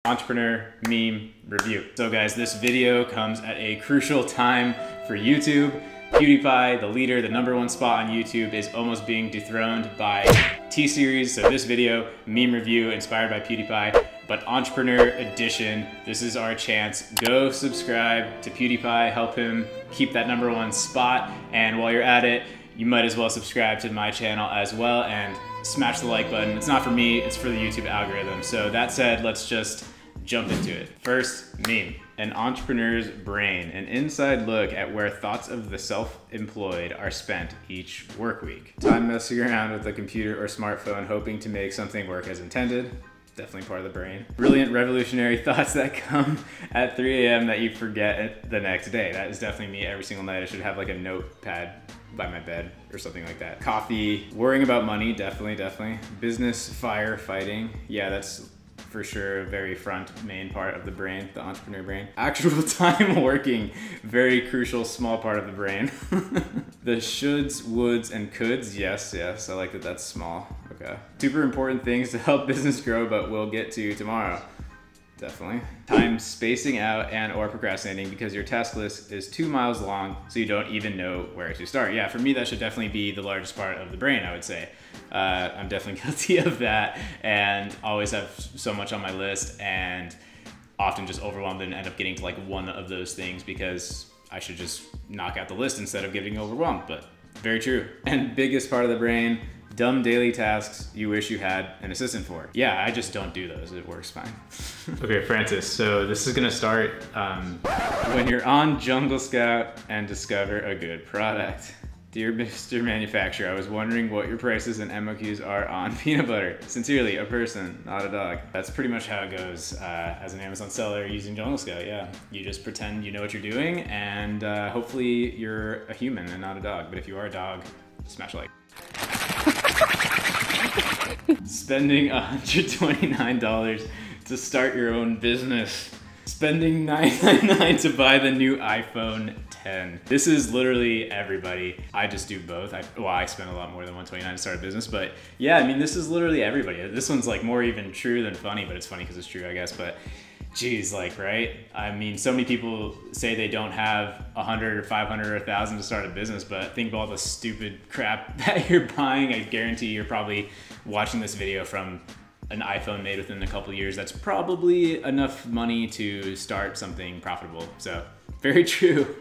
Entrepreneur meme review. So guys, this video comes at a crucial time for YouTube. PewDiePie, the leader, the #1 spot on YouTube, is almost being dethroned by T-Series. So this video, meme review inspired by PewDiePie, but Entrepreneur Edition. This is our chance. Go subscribe to PewDiePie, help him keep that #1 spot. And while you're at it, you might as well subscribe to my channel as well and smash the like button. It's not for me, it's for the YouTube algorithm. So that said, let's just jump into it. First meme, an entrepreneur's brain, an inside look at where thoughts of the self-employed are spent each work week. Time messing around with a computer or smartphone hoping to make something work as intended. Definitely part of the brain. Brilliant revolutionary thoughts that come at 3 a.m. that you forget the next day. That is definitely me every single night. I should have like a notepad by my bed or something like that. Coffee, worrying about money, definitely. Business, firefighting. Yeah, that's for sure a very main part of the brain, the entrepreneur brain. Actual time working, very crucial, small part of the brain. The shoulds, woulds, and coulds, yes, I like that that's small, okay. Super important things to help business grow, but we'll get to tomorrow. Definitely. Time spacing out and or procrastinating because your task list is 2 miles long, so you don't even know where to start. Yeah, for me, that should definitely be the largest part of the brain, I would say. I'm definitely guilty of that and always have so much on my list and often just overwhelmed and end up getting to like one of those things because I should just knock out the list instead of getting overwhelmed, but very true. And biggest part of the brain, dumb daily tasks you wish you had an assistant for. Yeah, I just don't do those. It works fine. Okay, Francis, so this is gonna start when you're on Jungle Scout and discover a good product. Dear Mr. Manufacturer, I was wondering what your prices and MOQs are on peanut butter. Sincerely, a person, not a dog. That's pretty much how it goes as an Amazon seller using Jungle Scout, yeah. You just pretend you know what you're doing and hopefully you're a human and not a dog. But if you are a dog, smash like. Spending $129 to start your own business. Spending $9.99 to buy the new iPhone 10. This is literally everybody. I just do both. I spend a lot more than $129 to start a business, but yeah, I mean, this is literally everybody. This one's like more even true than funny, but it's funny because it's true, I guess, but geez, like, right? I mean, so many people say they don't have 100 or 500 or 1,000 to start a business, but think of all the stupid crap that you're buying. I guarantee you're probably watching this video from an iPhone made within a couple of years. That's probably enough money to start something profitable. So very true.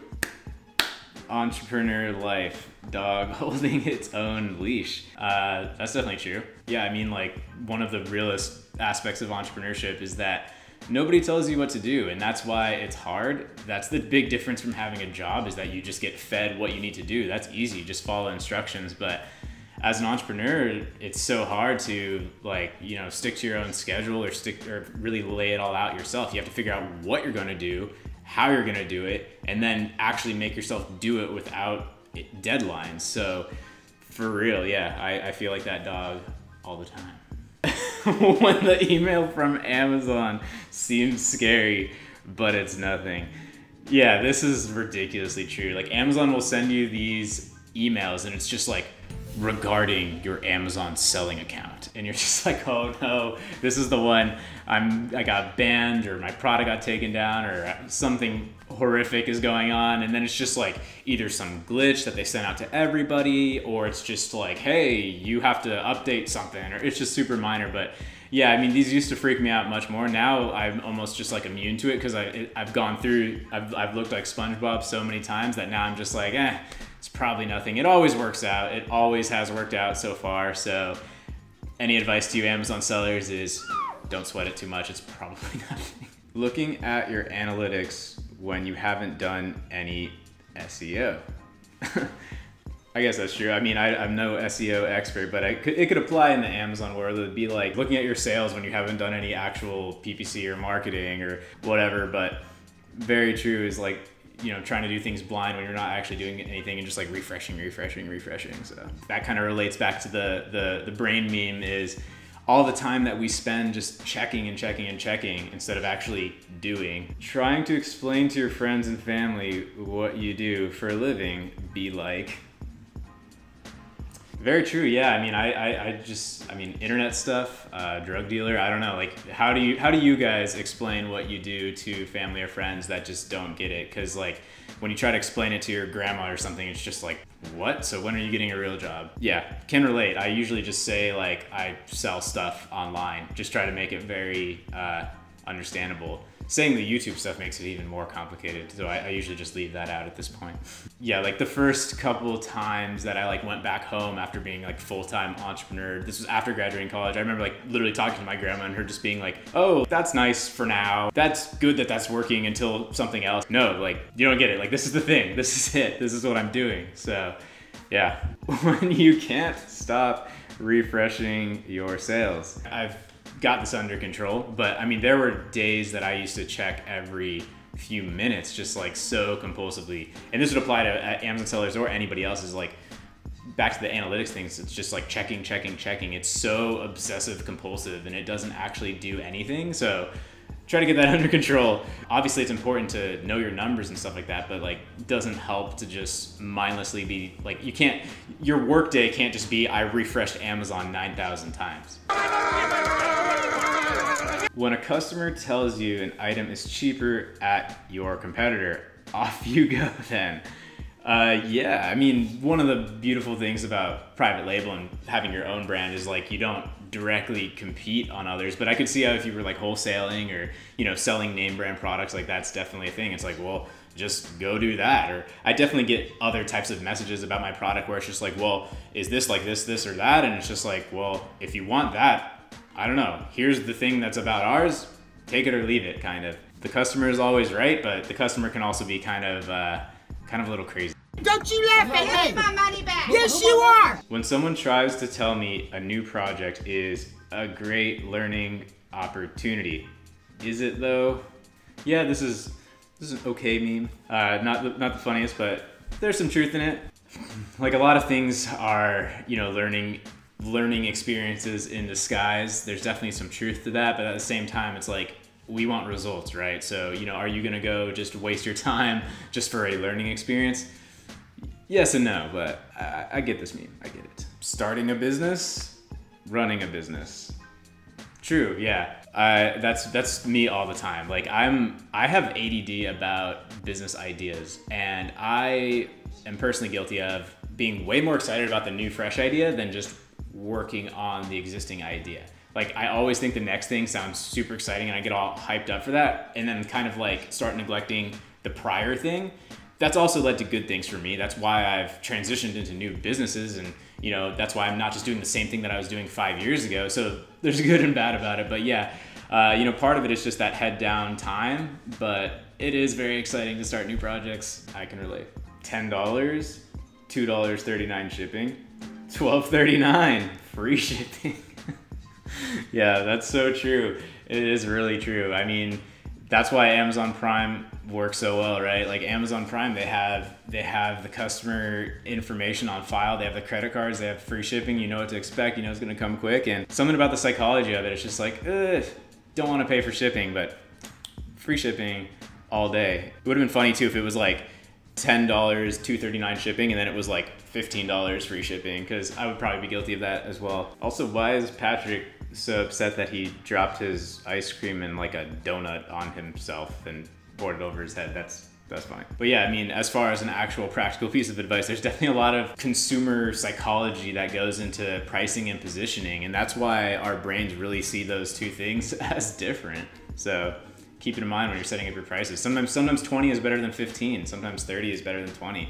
Entrepreneur life, dog holding its own leash. That's definitely true. Yeah, I mean, like, one of the realest aspects of entrepreneurship is that nobody tells you what to do, and that's why it's hard. That's the big difference from having a job, is that you just get fed what you need to do. That's easy, just follow instructions. But as an entrepreneur, it's so hard to, like, you know, stick to your own schedule or really lay it all out yourself. You have to figure out what you're gonna do, how you're gonna do it, and then actually make yourself do it without deadlines. So for real, yeah, I feel like that dog all the time. When the email from Amazon seems scary, but it's nothing. Yeah, this is ridiculously true. Like, Amazon will send you these emails and it's just like, regarding your Amazon selling account, and you're just like, oh no, this is the one. I got banned, or my product got taken down, or something horrific is going on. And then it's just like either some glitch that they sent out to everybody, or it's just like, hey, you have to update something, or it's just super minor. But yeah, I mean, these used to freak me out much more. Now I'm almost just like immune to it because I've gone through, I've looked like SpongeBob so many times that now I'm just like, it's probably nothing. It always works out. It always has worked out so far. So any advice to you Amazon sellers is don't sweat it too much. It's probably nothing. Looking at your analytics when you haven't done any SEO. I guess that's true. I mean, I'm no SEO expert, but it could apply in the Amazon world. It would be like looking at your sales when you haven't done any actual PPC or marketing or whatever. But very true is like, you know, trying to do things blind when you're not actually doing anything and just like refreshing. So that kind of relates back to the brain meme, is all the time that we spend just checking instead of actually doing. Trying to explain to your friends and family what you do for a living be like, Very true. Yeah. I mean, I mean, internet stuff, drug dealer. I don't know. Like, how do you guys explain what you do to family or friends that just don't get it? Because like, when you try to explain it to your grandma or something, it's just like, what? So when are you getting a real job? Yeah, can relate. I usually just say like, I sell stuff online. Just try to make it very understandable. Saying the YouTube stuff makes it even more complicated, so I usually just leave that out at this point. Yeah, like the first couple times that I like went back home after being like full-time entrepreneur, this was after graduating college, I remember like literally talking to my grandma and her just being like, oh, that's nice for now. That's good that that's working until something else. No, like you don't get it. Like this is the thing, this is it, this is what I'm doing. So yeah, when you can't stop refreshing your sales. I've got this under control, but I mean, there were days that I used to check every few minutes, just like so compulsively. And this would apply to Amazon sellers or anybody else, is like, back to the analytics things, it's just like checking. It's so obsessive compulsive and it doesn't actually do anything. So try to get that under control. Obviously it's important to know your numbers and stuff like that, but like it doesn't help to just mindlessly be like, your work day can't just be, I refreshed Amazon 9,000 times. When a customer tells you an item is cheaper at your competitor, off you go then. Yeah, I mean, one of the beautiful things about private label and having your own brand is like, you don't directly compete on others, but I could see how if you were like wholesaling or, you know, selling name brand products, like that's definitely a thing. It's like, well, just go do that. Or I definitely get other types of messages about my product where it's just like, well, is this like this or that? And it's just like, well, if you want that, I don't know, here's the thing that's about ours, take it or leave it, kind of. The customer is always right, but the customer can also be kind of a little crazy. Don't you laugh at me! My money back! Yes, you are! When someone tries to tell me a new project is a great learning opportunity, is it though? Yeah, this is an okay meme. Not the funniest, but there's some truth in it. Like a lot of things are, you know, learning experiences in disguise. There's definitely some truth to that, but at the same time, it's like, we want results, right? So, you know, are you gonna go just waste your time just for a learning experience? Yes and no, but I get this meme, I get it. Starting a business, running a business. True, yeah. That's me all the time. Like I have ADD about business ideas, and I am personally guilty of being way more excited about the new fresh idea than just working on the existing idea. Like I always think the next thing sounds super exciting and I get all hyped up for that, and then kind of like start neglecting the prior thing. That's also led to good things for me. That's why I've transitioned into new businesses, and you know, that's why I'm not just doing the same thing that I was doing 5 years ago. So there's good and bad about it, but yeah, you know, part of it is just that head down time, but it is very exciting to start new projects. I can relate. $10, $2.39 shipping, $12.39 free shipping. Yeah, that's so true. It is really true. I mean, that's why Amazon Prime works so well, right? Like Amazon Prime, they have the customer information on file. They have the credit cards, they have free shipping. You know what to expect. You know it's gonna come quick. And something about the psychology of it, it's just like, don't want to pay for shipping, but free shipping all day. It would have been funny too if it was like $10, $2.39 shipping, and then it was like $15 free shipping, because I would probably be guilty of that as well. Also, why is Patrick so upset that he dropped his ice cream and like a donut on himself and poured it over his head? That's fine. But yeah, I mean, as far as an actual practical piece of advice, there's definitely a lot of consumer psychology that goes into pricing and positioning, and that's why our brains really see those two things as different. So keep it in mind when you're setting up your prices. Sometimes 20 is better than 15. Sometimes 30 is better than 20.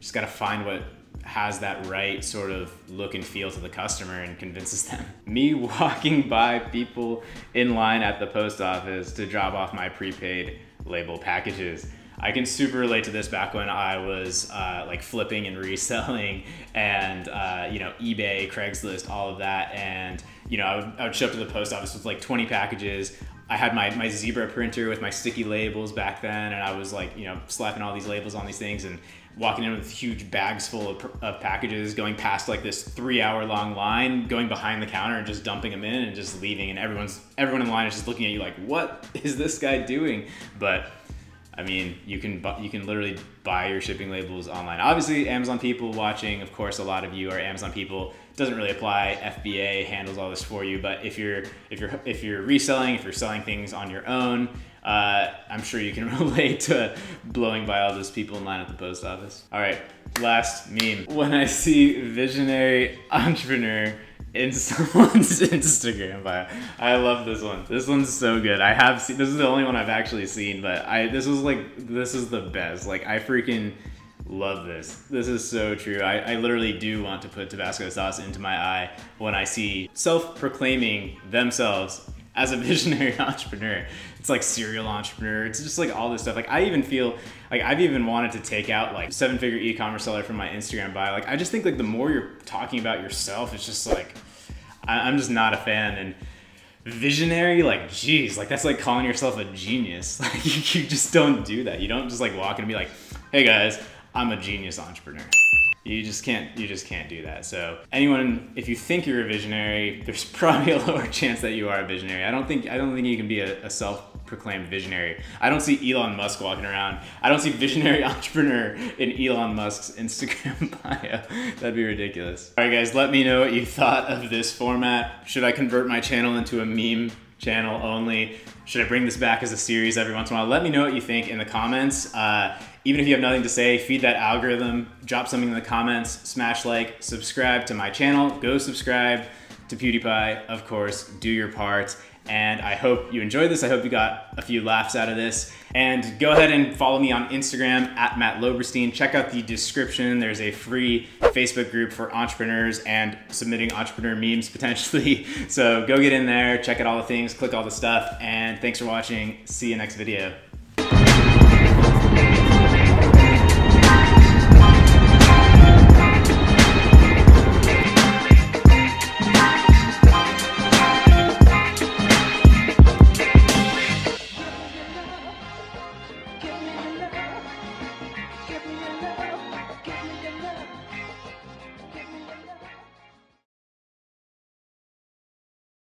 Just gotta find what has that right sort of look and feel to the customer and convinces them. Me walking by people in line at the post office to drop off my prepaid label packages. I can super relate to this back when I was like flipping and reselling and you know, eBay, Craigslist, all of that. And you know, I would show up to the post office with like 20 packages. I had my Zebra printer with my sticky labels back then, and I was like, you know, slapping all these labels on these things and walking in with huge bags full of packages, going past like this 3-hour-long line, going behind the counter and just dumping them in and just leaving. And everyone in line is just looking at you like, what is this guy doing? But I mean, you can literally buy your shipping labels online. Obviously, Amazon people watching, of course, a lot of you are Amazon people. It doesn't really apply. FBA handles all this for you. But if you're reselling, if you're selling things on your own, I'm sure you can relate to blowing by all those people in line at the post office. All right, last meme. When I see visionary entrepreneur in someone's Instagram bio. I love this one. This one's so good. I have seen, this is the only one I've actually seen, but this is the best. Like, I freaking love this. This is so true. I literally do want to put Tabasco sauce into my eye when I see self-proclaiming themselves as a visionary entrepreneur. It's like serial entrepreneur. It's just like all this stuff. Like, I even feel like I've even wanted to take out like 7-figure e-commerce seller from my Instagram bio. Like, I just think like the more you're talking about yourself, it's just like, I'm just not a fan. And visionary, like, geez, like that's like calling yourself a genius. Like, you just don't do that. You don't just like walk in and be like, hey guys, I'm a genius entrepreneur. You just can't do that. So anyone, if you think you're a visionary, there's probably a lower chance that you are a visionary. I don't think you can be a self-proclaimed visionary. I don't see Elon Musk walking around. I don't see visionary entrepreneur in Elon Musk's Instagram bio. That'd be ridiculous. All right, guys, let me know what you thought of this format. Should I convert my channel into a meme channel only? Should I bring this back as a series every once in a while? Let me know what you think in the comments. Even if you have nothing to say, feed that algorithm, drop something in the comments, smash like, subscribe to my channel, go subscribe to PewDiePie, of course, do your part. And I hope you enjoyed this. I hope you got a few laughs out of this. And go ahead and follow me on Instagram at Matt Loberstein. Check out the description. There's a free Facebook group for entrepreneurs and submitting entrepreneur memes potentially. So go get in there, check out all the things, click all the stuff, and thanks for watching. See you next video.